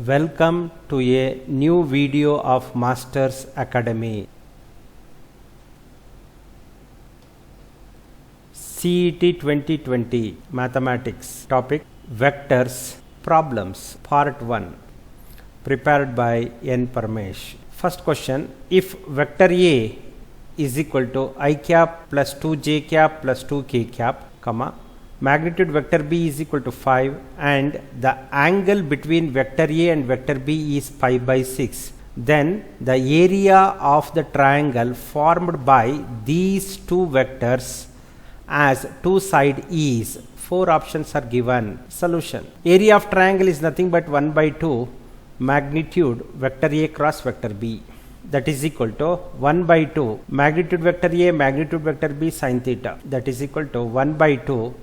Welcome to a new video of Masters Academy. CET 2020 Mathematics topic Vectors Problems Part 1 prepared by N. Parmesh. First question, if vector A is equal to I cap plus 2j cap plus 2k cap, comma, magnitude vector B is equal to 5 and the angle between vector A and vector B is pi by 6, then the area of the triangle formed by these two vectors as two side is. Four options are given. Solution. Area of triangle is nothing but 1 by 2 magnitude vector A cross vector B, that is equal to 1 by 2 magnitude vector A magnitude vector B sin theta, that is equal to 1 by 2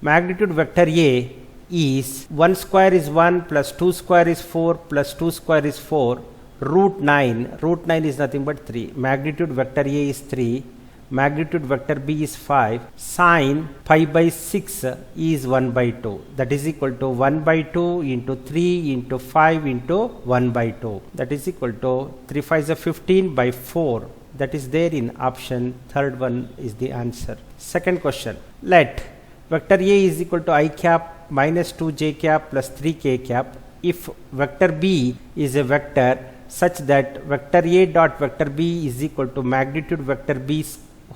magnitude vector A is 1 square is 1 plus 2 square is 4 plus 2 square is 4 root 9 is nothing but 3. Magnitude vector A is 3, magnitude vector B is 5, sine pi by 6 is 1 by 2, that is equal to 1 by 2 into 3 into 5 into 1 by 2, that is equal to 3 5 is 15 by 4, that is there in option. Third one is the answer. Second question, let vector A is equal to I cap minus 2j cap plus 3k cap if vector B is a vector such that vector A dot vector B is equal to magnitude vector B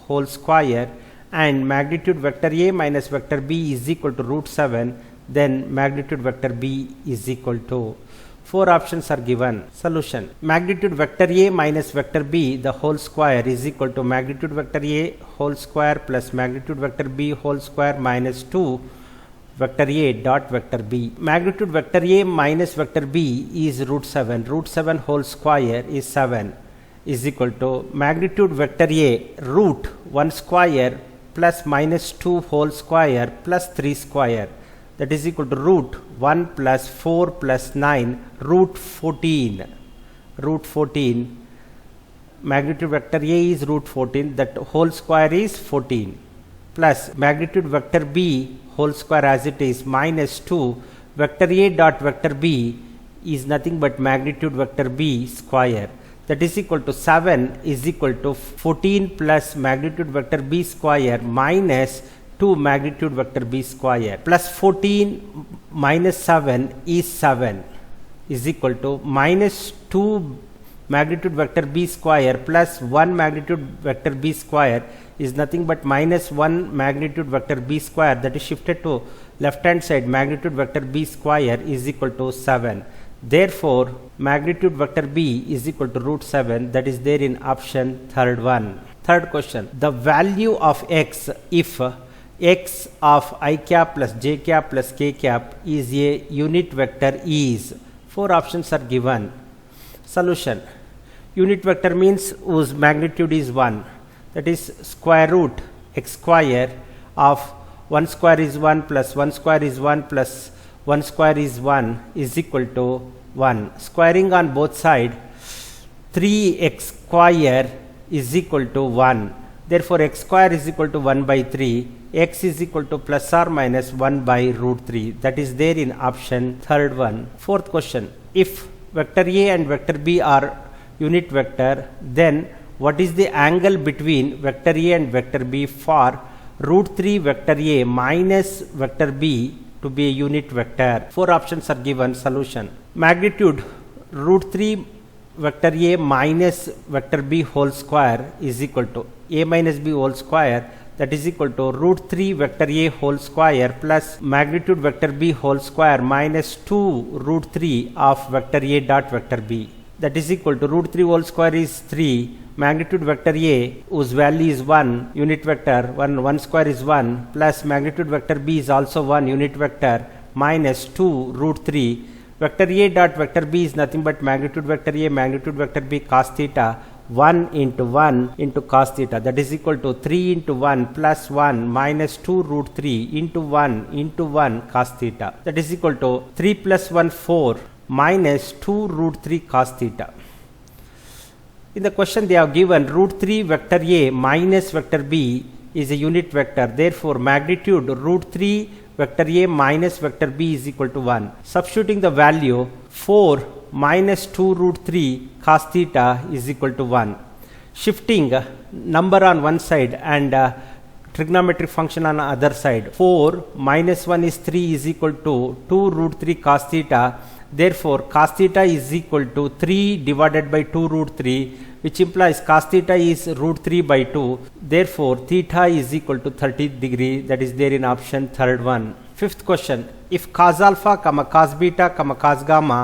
whole square and magnitude vector A minus vector B is equal to root 7, then magnitude vector B is equal to. Four options are given. Solution. Magnitude vector A minus vector B the whole square is equal to magnitude vector A whole square plus magnitude vector B whole square minus 2 vector A dot vector B. Magnitude vector A minus vector B is root 7. Root 7 whole square is 7 is equal to magnitude vector A root 1 square plus minus 2 whole square plus 3 square, that is equal to root 1 plus 4 plus 9 root 14. Root 14 magnitude vector A is root 14, that whole square is 14 plus magnitude vector B whole square as it is minus 2 vector A dot vector B is nothing but magnitude vector B square, that is equal to 7 is equal to 14 plus magnitude vector B square minus 2 magnitude vector B square plus 14 minus 7 is 7 is equal to minus 2 magnitude vector B square plus 1 magnitude vector B square is nothing but minus 1 magnitude vector B square, that is shifted to left hand side, magnitude vector B square is equal to 7. Therefore, magnitude vector B is equal to root 7, that is there in option third one. Third question, the value of x if x of I cap plus j cap plus k cap is a unit vector is. Four options are given. Solution. Unit vector means whose magnitude is 1, that is square root x square of 1 square is 1 plus 1 square is 1 plus 1 square is 1 is equal to 1. Squaring on both sides, 3x square is equal to 1. Therefore, x square is equal to 1 by 3. X is equal to plus or minus 1 by root 3. That is there in option third one. Fourth question, if vector A and vector B are unit vector, then what is the angle between vector A and vector B for root 3 vector A minus vector B to be a unit vector? Four options are given. Solution. Magnitude root 3 vector A minus vector B whole square is equal to A minus B whole square, that is equal to root 3 vector A whole square plus magnitude vector B whole square minus 2 root 3 of vector A dot vector B, that is equal to root 3 whole square is 3 magnitude vector A whose value is 1 unit vector 1 square is 1 plus magnitude vector B is also 1 unit vector minus 2 root 3 vector A dot vector B is nothing but magnitude vector A magnitude vector B cos theta 1 into cos theta, that is equal to 3 into 1 plus 1 minus 2 root 3 into 1 cos theta, that is equal to 3 plus 1 4 minus 2 root 3 cos theta. In the question they have given root 3 vector A minus vector B is a unit vector. Therefore, magnitude root 3 vector A minus vector B is equal to 1. Substituting the value 4 minus 2 root 3 cos theta is equal to 1. Shifting number on one side and trigonometric function on the other side. 4 minus 1 is 3 is equal to 2 root 3 cos theta. Therefore, cos theta is equal to 3 divided by 2 root 3, which implies cos theta is root 3 by 2. Therefore, theta is equal to 30 degree. That is there in option third one. Fifth question. If cos alpha, cos beta, cos gamma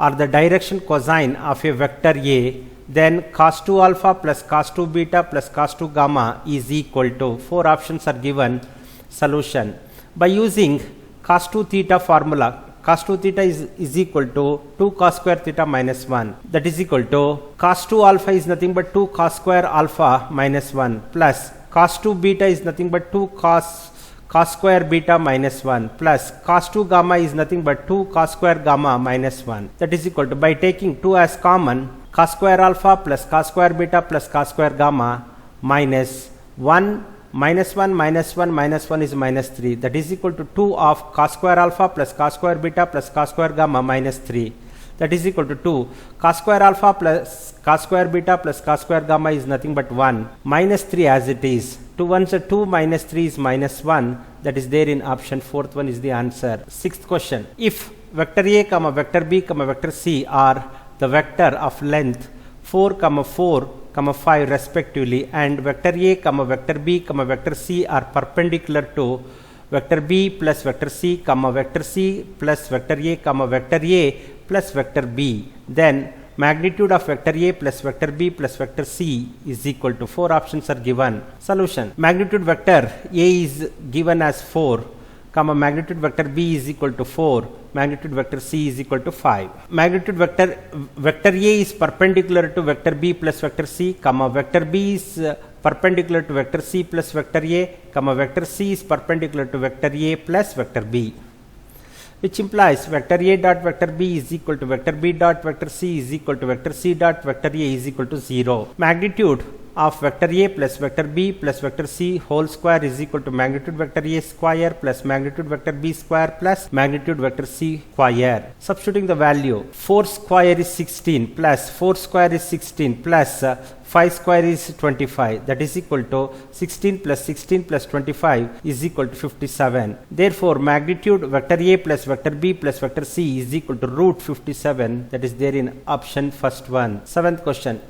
are the direction cosine of a vector A, then cos 2 alpha plus cos 2 beta plus cos 2 gamma is equal to, four options are given. Solution. By using cos 2 theta formula, cos 2 theta is equal to 2 cos square theta minus 1. That is equal to cos 2 alpha is nothing but 2 cos square alpha minus 1 plus cos 2 beta is nothing but 2 cos square beta minus 1 plus cos 2 gamma is nothing but 2 cos square gamma minus 1. That is equal to, by taking 2 as common, cos square alpha plus cos square beta plus cos square gamma minus 1 minus 1 minus 1 minus 1 is minus 3. That is equal to 2 of cos square alpha plus cos square beta plus cos square gamma minus 3. That is equal to 2 cos square alpha plus cos square beta plus cos square gamma is nothing but 1 minus 3 as it is. 2 ones are 2 minus 3 is minus 1. That is there in option fourth one is the answer. Sixth question. If vector A, vector B, vector C are the vector of length 4, 4, 5 respectively, and vector A, vector B, vector C are perpendicular to vector B plus vector C, vector C plus vector A, vector A plus vector B, then magnitude of vector A plus vector B plus vector C is equal to, four options are given. Solution. Magnitude vector A is given as 4, magnitude vector B is equal to 4, magnitude vector C is equal to 5. Magnitude vector A is perpendicular to vector B plus vector C, vector B is perpendicular to vector C plus vector A, vector C is perpendicular to vector A plus vector B, which implies vector A dot vector B is equal to vector B dot vector C is equal to vector C dot vector A is equal to 0. Magnitude of vector A plus vector B plus vector C whole square is equal to magnitude vector A square plus magnitude vector B square plus magnitude vector C square. Substituting the value, 4 square is 16 plus 4 square is 16 plus 5 square is 25. That is equal to 16 plus 16 plus 25 is equal to 57. Therefore, magnitude vector A plus vector B plus vector C is equal to root 57. That is there in option first one. Seventh question.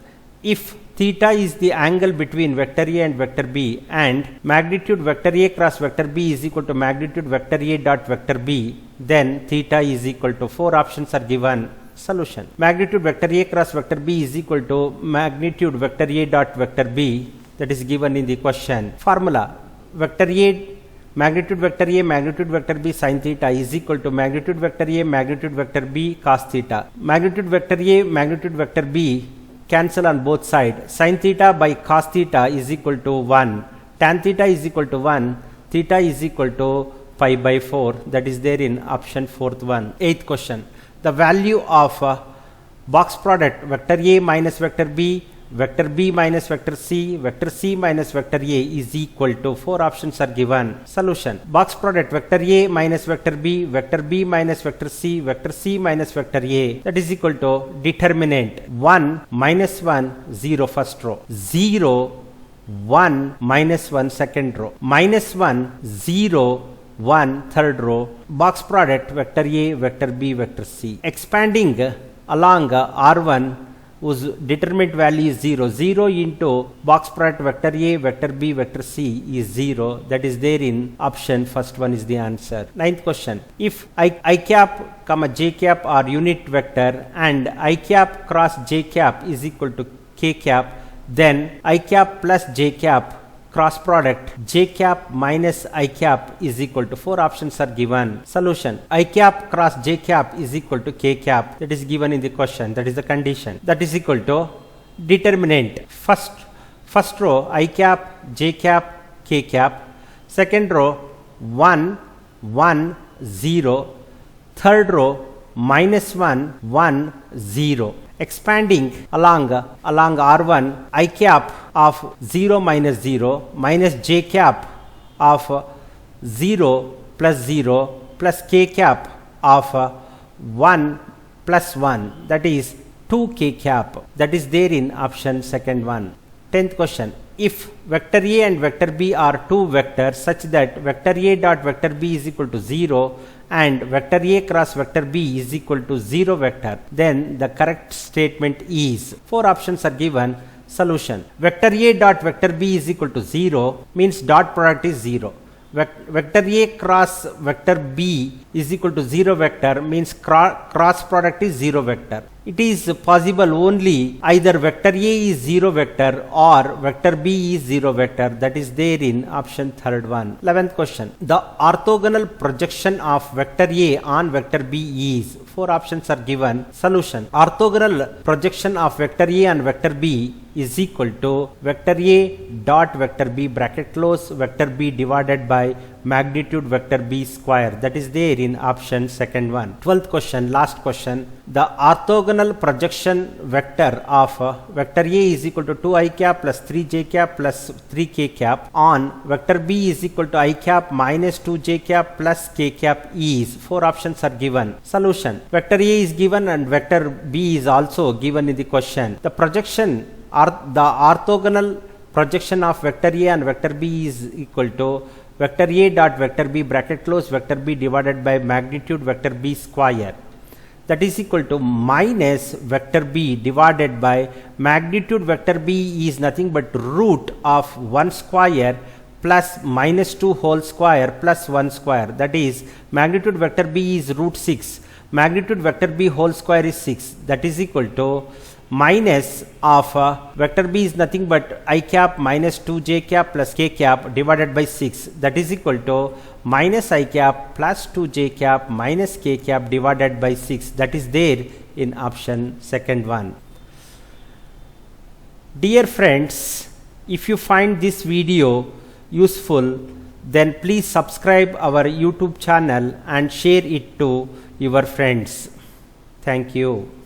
If theta is the angle between vector A and vector B, and magnitude vector A cross vector B is equal to magnitude vector A dot vector B, then theta is equal to, four options are given. Solution. Magnitude vector A cross vector B is equal to magnitude vector A dot vector B, that is given in the question. Formula. Vector A magnitude vector A magnitude vector B sin theta is equal to magnitude vector A magnitude vector B cos theta. Magnitude vector A magnitude vector B cancel on both sides. Sin theta by cos theta is equal to 1. Tan theta is equal to 1. Theta is equal to pi by 4. That is there in option fourth one. Eighth question. The value of box product vector A minus vector B minus vector C minus vector A is equal to, four options are given. Solution. Box product vector A minus vector B minus vector C minus vector A, that is equal to determinant 1 minus 1 0 first row, 0 1 minus 1 second row, minus 1 0 1 third row, box product vector A, vector B, vector C. Expanding along R1 whose determinant value is 0. 0 into box product vector A, vector B, vector C is 0. That is there in option first one is the answer. Ninth question. If I cap, j cap are unit vector and I cap cross j cap is equal to k cap, then I cap plus j cap cross product j cap minus I cap is equal to, four options are given. Solution. I cap cross j cap is equal to k cap, that is given in the question, that is the condition. That is equal to determinant first row I cap j cap k cap, second row 1 1 0, third row minus 1 1 0. Expanding along R1, I cap of 0 minus 0 minus j cap of 0 plus 0 plus k cap of 1 plus 1, that is 2 k cap, that is there in option second one. 10th question. If vector A and vector B are two vectors such that vector A dot vector B is equal to 0 and vector A cross vector B is equal to 0 vector, then the correct statement is, four options are given. Solution. Vector A dot vector B is equal to 0 means dot product is 0. Vector A cross vector B is equal to 0 vector means cross product is 0 vector. It is possible only either vector A is 0 vector or vector B is 0 vector, that is there in option third one. 11th question. The orthogonal projection of vector A on vector B is, four options are given. Solution. Orthogonal projection of vector A on vector B is equal to vector A dot vector B bracket close vector B divided by magnitude vector B square, that is there in option second one. 12th question, last question. The orthogonal projection vector of vector A is equal to 2i cap plus 3j cap plus 3k cap on vector B is equal to i cap minus 2j cap plus k cap is, four options are given. Solution. Vector A is given and vector B is also given in the question. The projection or the orthogonal projection of vector A and vector B is equal to vector A dot vector B bracket close vector B divided by magnitude vector B square, that is equal to minus vector B divided by magnitude vector B is nothing but root of 1 square plus minus 2 whole square plus 1 square, that is magnitude vector B is root 6, magnitude vector B whole square is 6, that is equal to minus of vector B is nothing but I cap minus 2j cap plus k cap divided by 6, that is equal to minus I cap plus 2j cap minus k cap divided by 6, that is there in option second one. Dear friends, if you find this video useful, then please subscribe our YouTube channel and share it to your friends. Thank you.